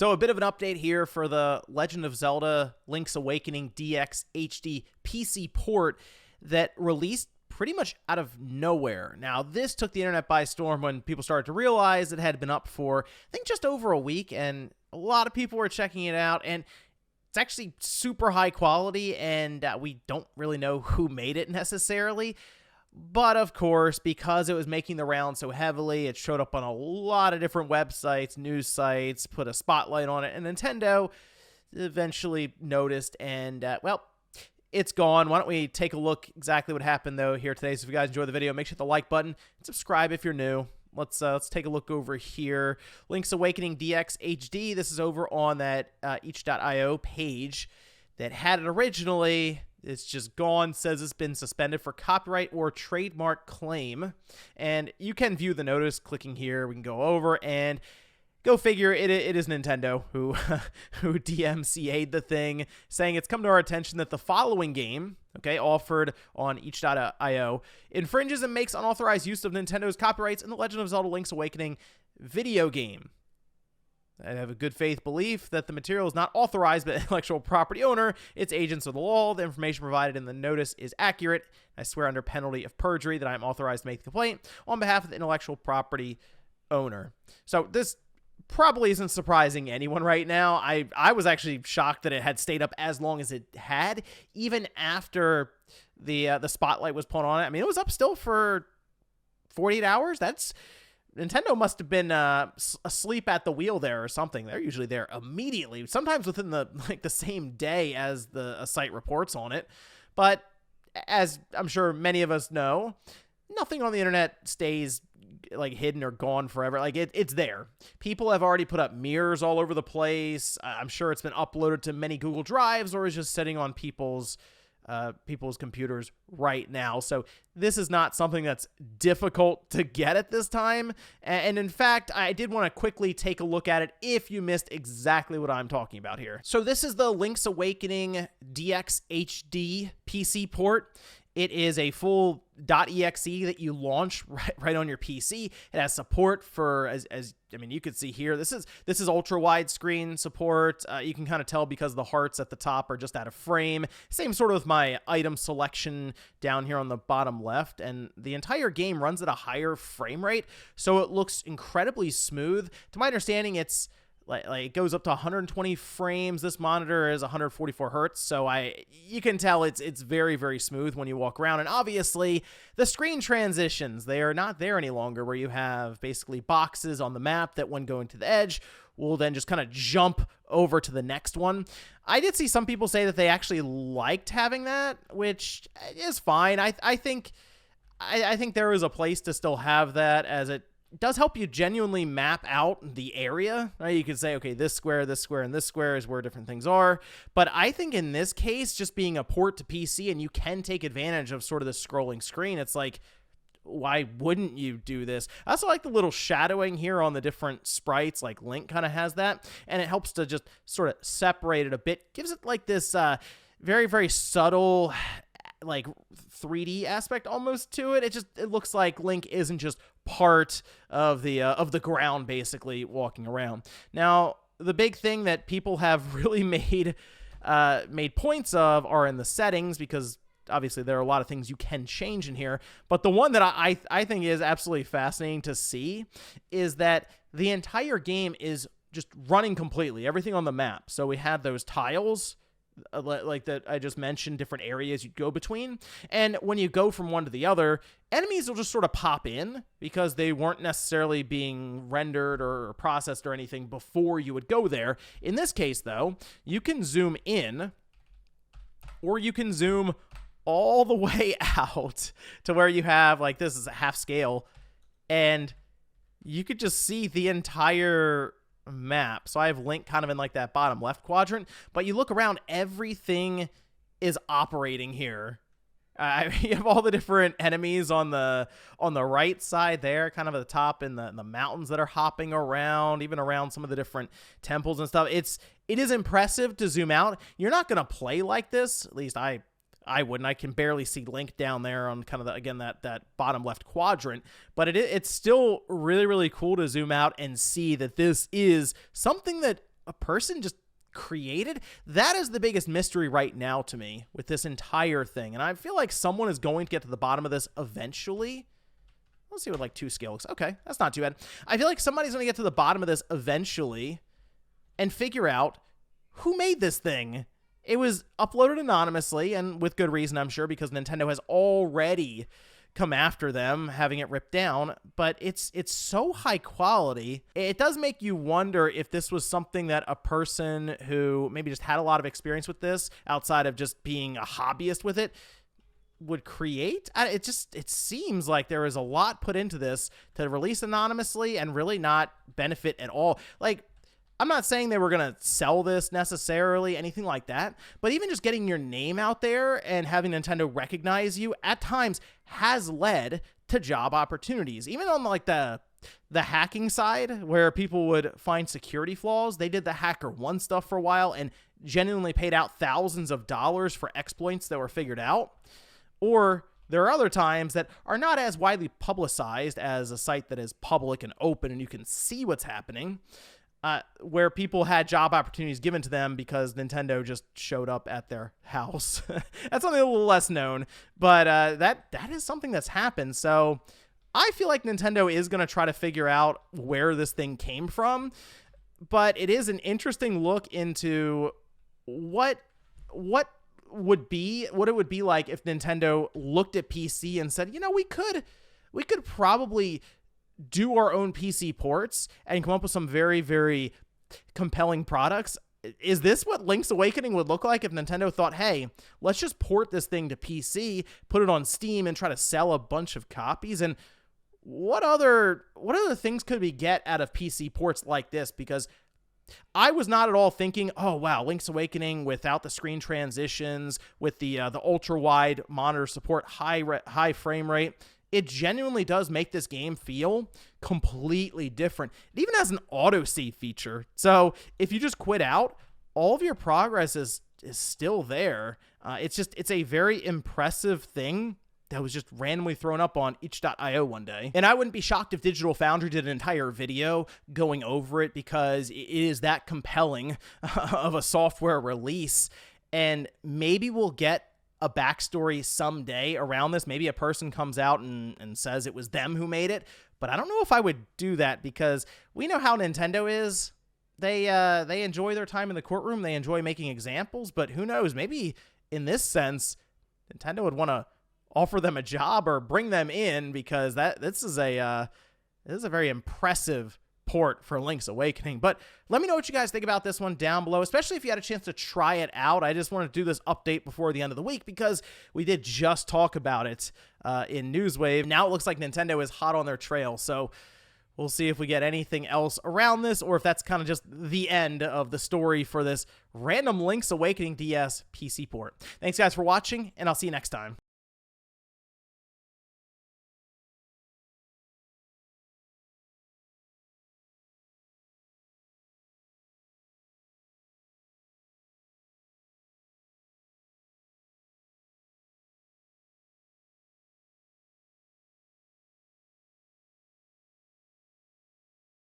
So a bit of an update here for the Legend of Zelda Link's Awakening DX HD PC port that released pretty much out of nowhere. Now, this took the internet by storm when people started to realize it had been up for, I think, just over a week, and a lot of people were checking it out, and it's actually super high quality, and we don't really know who made it necessarily. But of course, because it was making the round so heavily, it showed up on a lot of different websites, news sites, put a spotlight on it, and Nintendo eventually noticed, and well, it's gone. Why don't we take a look exactly what happened though here today. So if you guys enjoyed the video, make sure to hit the like button and subscribe if you're new. Let's take a look over here. Link's Awakening DX HD. This is over on that itch.io page that had it originally. It's just gone, says it's been suspended for copyright or trademark claim. And you can view the notice clicking here. We can go over and go figure, it is Nintendo who DMCA'd the thing, saying it's come to our attention that the following game, okay, offered on itch.io, infringes and makes unauthorized use of Nintendo's copyrights in the Legend of Zelda Link's Awakening video game. I have a good faith belief that the material is not authorized by the intellectual property owner, its agents, or the law. The information provided in the notice is accurate. I swear under penalty of perjury that I am authorized to make the complaint on behalf of the intellectual property owner. So this probably isn't surprising anyone right now. I was actually shocked that it had stayed up as long as it had, even after the spotlight was put on it. I mean, it was up still for 48 hours. Nintendo must have been asleep at the wheel there or something. They're usually there immediately, sometimes within the same day as a site reports on it. But as I'm sure many of us know, nothing on the internet stays hidden or gone forever. It's there. People have already put up mirrors all over the place. I'm sure it's been uploaded to many Google Drives or is just sitting on people's computers right now. So this is not something that's difficult to get at this time. And in fact, I did want to quickly take a look at it if you missed exactly what I'm talking about here. So this is the Link's Awakening DX HD PC port. It is a full .exe that you launch right on your PC. It has support for, as I mean, you could see here, this is ultra wide screen support. You can kind of tell because the hearts at the top are just out of frame. Same sort of with my item selection down here on the bottom left, and the entire game runs at a higher frame rate, so it looks incredibly smooth. To my understanding, it's it goes up to 120 frames. This monitor is 144 hertz, so you can tell it's very, very smooth when you walk around. And obviously, the screen transitions, they are not there any longer, where you have basically boxes on the map that when going to the edge will then just kind of jump over to the next one. I did see some people say that they actually liked having that, which is fine. I think there is a place to still have that, as it does help you genuinely map out the area. Right? You could say, okay, this square, and this square is where different things are. But I think in this case, just being a port to PC and you can take advantage of sort of the scrolling screen, it's like, why wouldn't you do this? I also like the little shadowing here on the different sprites, like Link kind of has that, and it helps to just sort of separate it a bit. Gives it like this very, very subtle 3D aspect almost to it. It looks like Link isn't just part of the ground, basically walking around. Now, the big thing that people have really made points of are in the settings, because obviously there are a lot of things you can change in here. But the one that I think is absolutely fascinating to see is that the entire game is just running completely, everything on the map. So we have those tiles like that I just mentioned, different areas you'd go between, and when you go from one to the other, enemies will just sort of pop in because they weren't necessarily being rendered or processed or anything before you would go there. In this case though, you can zoom in or you can zoom all the way out to where you have, this is a half scale, and you could just see the entire map. So I have Link kind of in that bottom left quadrant, but you look around, everything is operating here. You have all the different enemies on the right side there, kind of at the top, in the mountains that are hopping around, even around some of the different temples and stuff. It is impressive to zoom out. You're not going to play like this, at least I wouldn't. I can barely see Link down there on kind of that bottom left quadrant, but it's still really, really cool to zoom out and see that this is something that a person just created? That is the biggest mystery right now to me with this entire thing. And I feel like someone is going to get to the bottom of this eventually. Let's see what like 2 scale looks. Okay, that's not too bad. I feel like somebody's going to get to the bottom of this eventually and figure out who made this thing. It was uploaded anonymously, and with good reason, I'm sure, because Nintendo has already come after them, having it ripped down, but it's so high quality. It does make you wonder if this was something that a person who maybe just had a lot of experience with this, outside of just being a hobbyist with it, would create. It seems like there is a lot put into this to release anonymously and really not benefit at all. Like, I'm not saying they were going to sell this necessarily, anything like that, but even just getting your name out there and having Nintendo recognize you at times has led to job opportunities. Even on like the hacking side, where people would find security flaws, they did the HackerOne stuff for a while and genuinely paid out thousands of dollars for exploits that were figured out. Or there are other times that are not as widely publicized as a site that is public and open and you can see what's happening, where people had job opportunities given to them because Nintendo just showed up at their house. That's something a little less known, but that is something that's happened. So I feel like Nintendo is going to try to figure out where this thing came from, but it is an interesting look into what it would be like if Nintendo looked at PC and said, you know, we could probably do our own PC ports and come up with some very, very compelling products. Is this what Link's Awakening would look like if Nintendo thought, hey, let's just port this thing to PC, put it on Steam, and try to sell a bunch of copies? And what other things could we get out of PC ports like this? Because I was not at all thinking, oh, wow, Link's Awakening without the screen transitions, with the ultra-wide monitor support, high frame rate. It genuinely does make this game feel completely different. It even has an auto-save feature. So if you just quit out, all of your progress is still there. It's a very impressive thing that was just randomly thrown up on itch.io one day. And I wouldn't be shocked if Digital Foundry did an entire video going over it, because it is that compelling of a software release. And maybe we'll get a backstory someday around this. Maybe a person comes out and says it was them who made it, but I don't know if I would do that, because we know how Nintendo is. They enjoy their time in the courtroom. They enjoy making examples, but who knows? Maybe in this sense, Nintendo would want to offer them a job or bring them in, because this is a very impressive port for Link's Awakening. But let me know what you guys think about this one down below, especially if you had a chance to try it out. I just wanted to do this update before the end of the week, because we did just talk about it in Newswave. Now it looks like Nintendo is hot on their trail, so we'll see if we get anything else around this, or if that's kind of just the end of the story for this random Link's Awakening DS PC port. Thanks guys for watching, and I'll see you next time.